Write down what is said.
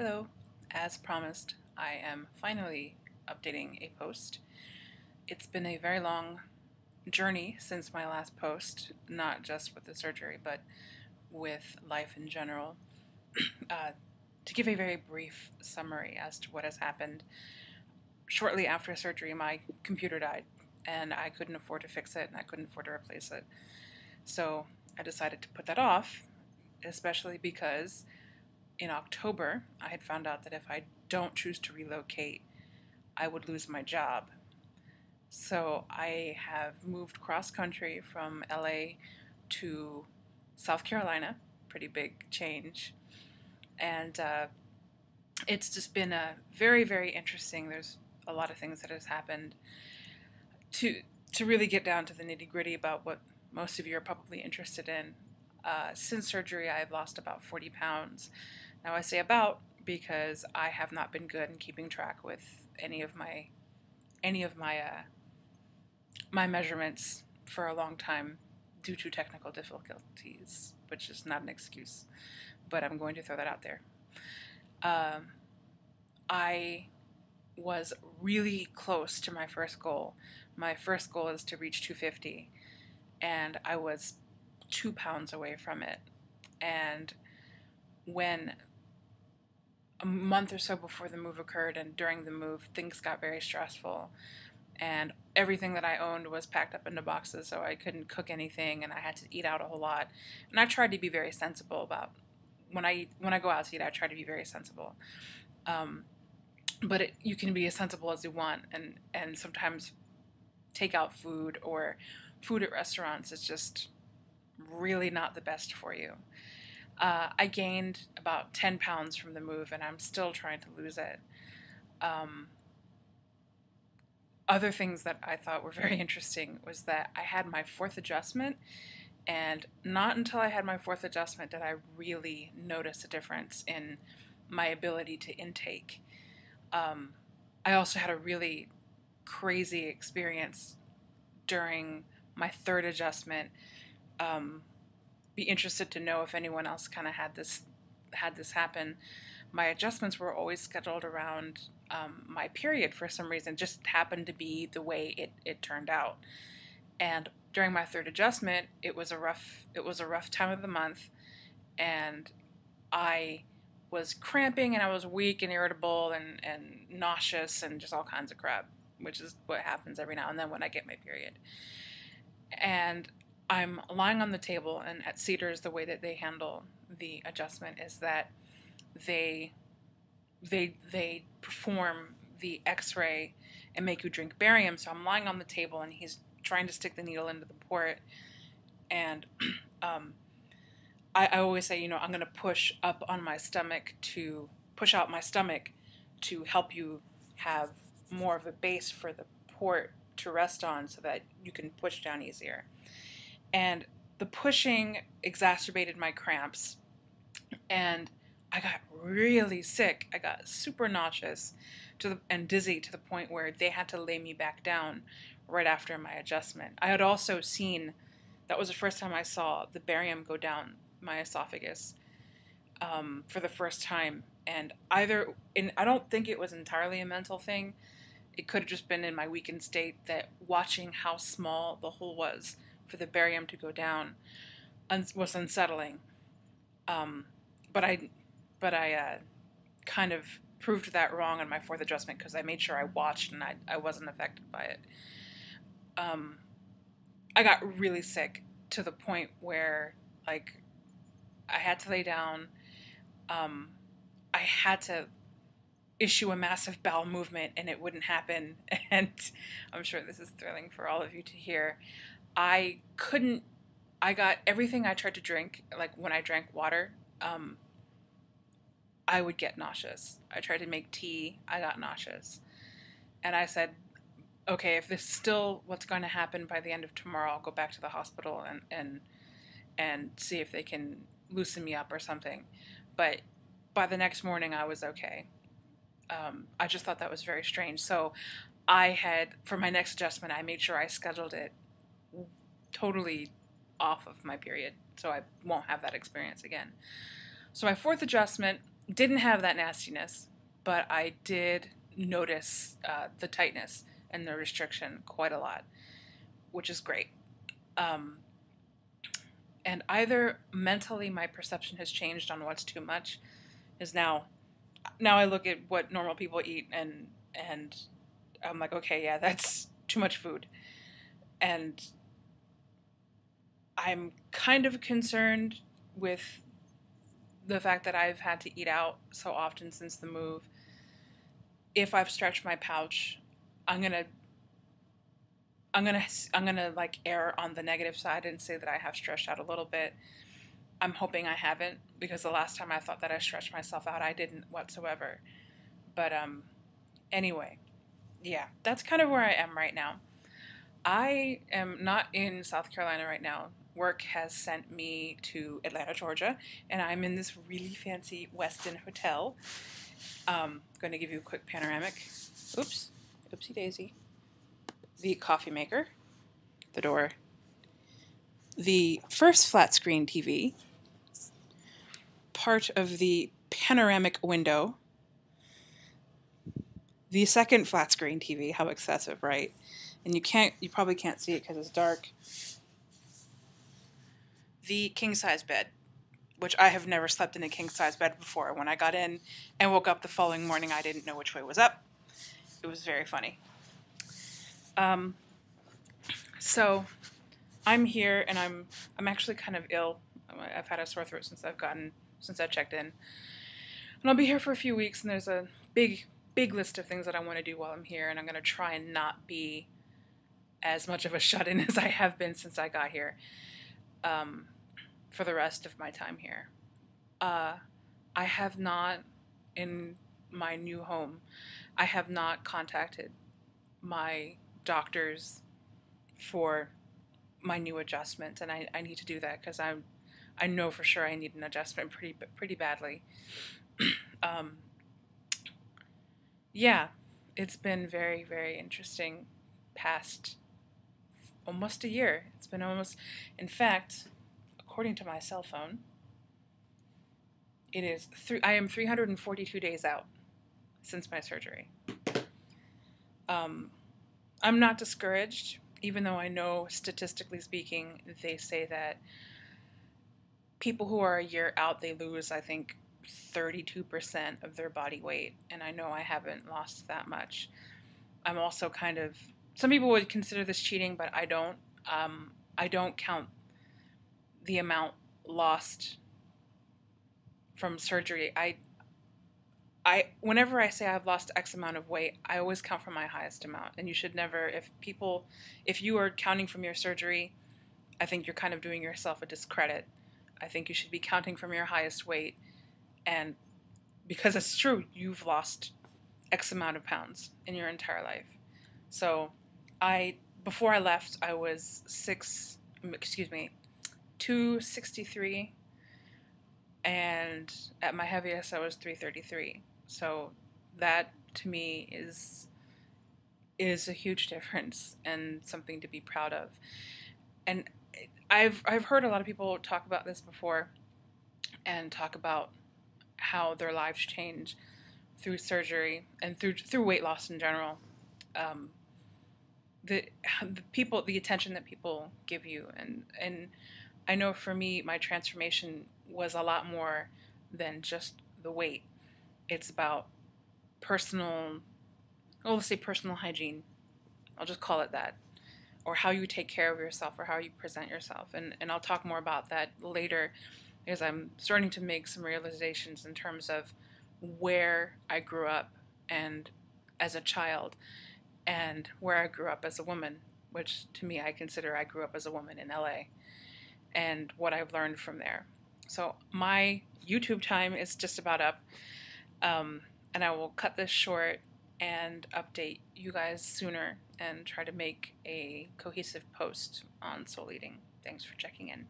Hello. As promised, I am finally updating a post. It's been a very long journey since my last post, not just with the surgery, but with life in general. Uh, to give a very brief summary as to what has happened, shortly after surgery, my computer died, and I couldn't afford to fix it, and I couldn't afford to replace it. So I decided to put that off, especially because in October, I had found out that if I don't choose to relocate, I would lose my job. So I have moved cross country from LA to South Carolina, pretty big change. And it's just been a very, very interesting. There's a lot of things that has happened. To to really get down to the nitty gritty about what most of you are probably interested in. Since surgery, I've lost about 40 pounds. Now I say about because I have not been good in keeping track with any of my my measurements for a long time due to technical difficulties, which is not an excuse, but I'm going to throw that out there. Um, I was really close to my first goal. My first goal is to reach 250, and I was 2 pounds away from it. And when a month or so before the move occurred and during the move, things got very stressful. And everything that I owned was packed up into boxes, so I couldn't cook anything, and I had to eat out a whole lot. And I tried to be very sensible about when I go out to eat. I try to be very sensible. But you can be as sensible as you want, and sometimes takeout food or food at restaurants is just really not the best for you. I gained about 10 pounds from the move, and I'm still trying to lose it. Um, Other things that I thought were very interesting was that I had my fourth adjustment, and not until I had my fourth adjustment did I really notice a difference in my ability to intake. Um, I also had a really crazy experience during my third adjustment. Be interested to know if anyone else kind of had this happen. My adjustments were always scheduled around my period for some reason. It just happened to be the way it turned out. And during my third adjustment, it was a rough time of the month, and I was cramping and I was weak and irritable and nauseous and just all kinds of crap, which is what happens every now and then when I get my period. And I'm lying on the table, and at Cedars, the way that they handle the adjustment is that they they perform the X-ray and make you drink barium. So I'm lying on the table, and he's trying to stick the needle into the port, and um, I always say, I'm going to push up on my stomach to push out my stomach to help you have more of a base for the port to rest on so that you can push down easier. And the pushing exacerbated my cramps, and I got really sick. I got super nauseous and dizzy to the point where they had to lay me back down right after my adjustment. I had also seen, that was the first time I saw the barium go down my esophagus for the first time. And I don't think it was entirely a mental thing. It could have just been in my weakened state that watching how small the hole was for the barium to go down was unsettling. Um, but I kind of proved that wrong on my fourth adjustment because I made sure I watched and I wasn't affected by it. I got really sick to the point where, like, I had to lay down. I had to issue a massive bowel movement and it wouldn't happen. And I'm sure this is thrilling for all of you to hear. I couldn't, I got everything I tried to drink, like when I drank water, I would get nauseous. I tried to make tea, I got nauseous. And I said, okay, if this is still what's going to happen by the end of tomorrow, I'll go back to the hospital and see if they can loosen me up or something. But by the next morning, I was okay. I just thought that was very strange. So for my next adjustment, I made sure I scheduled it totally off of my period so I won't have that experience again. So my fourth adjustment, Didn't have that nastiness, but I did notice the tightness and the restriction quite a lot, which is great. Um, and either mentally my perception has changed on what's too much, is now I look at what normal people eat, and I'm like, okay, yeah, that's too much food. And I'm kind of concerned with the fact that I've had to eat out so often since the move. If I've stretched my pouch, I'm gonna I'm gonna like err on the negative side and say that I have stretched out a little bit. I'm hoping I haven't, because the last time I thought that I stretched myself out, I didn't whatsoever. But anyway, yeah, that's kind of where I am right now. I am not in South Carolina right now. Work has sent me to Atlanta, Georgia, and I'm in this really fancy Westin hotel. Going to give you a quick panoramic. Oops, oopsie daisy. The coffee maker, the door, the first flat screen TV, part of the panoramic window, the second flat screen TV. How excessive, right? And you probably can't see it because it's dark. The king size bed, which I have never slept in a king size bed before. When I got in and woke up the following morning, I didn't know which way was up. It was very funny. So I'm here, and I'm actually kind of ill. I've had a sore throat since I've checked in, and I'll be here for a few weeks. And there's a big list of things that I want to do while I'm here, and I'm going to try and not be as much of a shut-in as I have been since I got here. For the rest of my time here, I have not, in my new home, I have not contacted my doctors for my new adjustment, and I need to do that because I know for sure I need an adjustment pretty badly. Yeah, it's been very, very interesting past almost a year. It's been almost, in fact, according to my cell phone, I am 342 days out since my surgery. I'm not discouraged, even though I know, statistically speaking, they say that people who are a year out, they lose, I think, 32% of their body weight, and I know I haven't lost that much. I'm also some people would consider this cheating, but I don't. I don't count the amount lost from surgery. Whenever I say I've lost X amount of weight, I always count from my highest amount. And you should never, if you are counting from your surgery, I think you're kind of doing yourself a discredit. I think you should be counting from your highest weight, and because it's true, you've lost X amount of pounds in your entire life. So before I left, I was 263, and at my heaviest I was 333. So that to me is a huge difference and something to be proud of. And I've heard a lot of people talk about this before, and talk about how their lives change through surgery and through weight loss in general. The the attention that people give you, and I know for me, my transformation was a lot more than just the weight. It's about let's say personal hygiene. I'll just call it that. Or how you take care of yourself, or how you present yourself. And I'll talk more about that later, because I'm starting to make some realizations in terms of where I grew up and as a child, and where I grew up as a woman, which to me I consider I grew up as a woman in LA, and what I've learned from there. So my YouTube time is just about up, and I will cut this short and update you guys sooner and try to make a cohesive post on soul eating. Thanks for checking in.